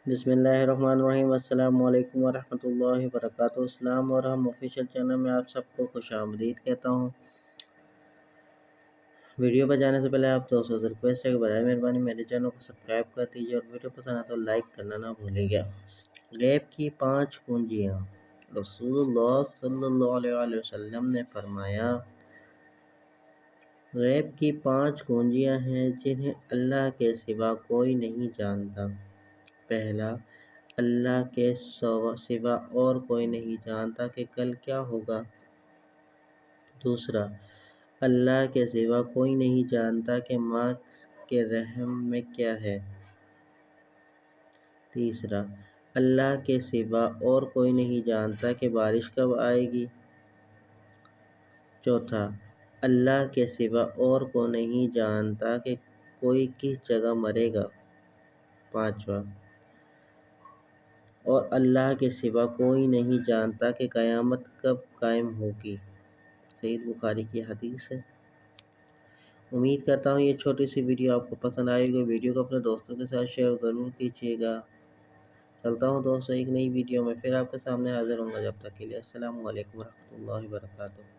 بسم اللہ الرحمن الرحیم۔ السلام علیکم ورحمۃ اللہ وبرکاتہ۔ اسلام اور ہم آفیشیل چینل میں آپ سب کو خوش آمدید کہتا ہوں۔ ویڈیو پر جانے سے پہلے آپ دوستوں سے ریکویسٹ ہے کہ برائے مہربانی میرے چینل کو سبسکرائب کر دیجیے اور ویڈیو پسند آئے تو لائک کرنا نہ بھولیں گا۔ غیب کی 5 کنجیاں۔ رسول اللہ صلی اللہ علیہ وسلم نے فرمایا، غیب کی 5 کنجیاں ہیں جنہیں اللہ کے سوا کوئی نہیں جانتا۔ پہلا، اللہ کے سوا اور کوئی نہیں جانتا کہ کل کیا ہوگا۔ دوسرا، اللہ کے سوا کوئی نہیں جانتا کہ ماں کے رحم میں کیا ہے۔ تیسرا، اللہ کے سوا اور کوئی نہیں جانتا کہ بارش کب آئے گی۔ چوتھا، اللہ کے سوا اور کوئی نہیں جانتا کہ کوئی کس جگہ مرے گا۔ پانچواں، اور اللہ کے سوا کوئی نہیں جانتا کہ قیامت کب قائم ہوگی۔ صحیح بخاری کی حدیث ہے۔ امید کرتا ہوں یہ چھوٹی سی ویڈیو آپ کو پسند آئے گی۔ ویڈیو کو اپنے دوستوں کے ساتھ شیئر ضرور کیجیے گا۔ چلتا ہوں دوستوں، ایک نئی ویڈیو میں پھر آپ کے سامنے حاضر ہوں گا۔ جب تک کے لیے السلام علیکم ورحمۃ اللہ وبرکاتہ۔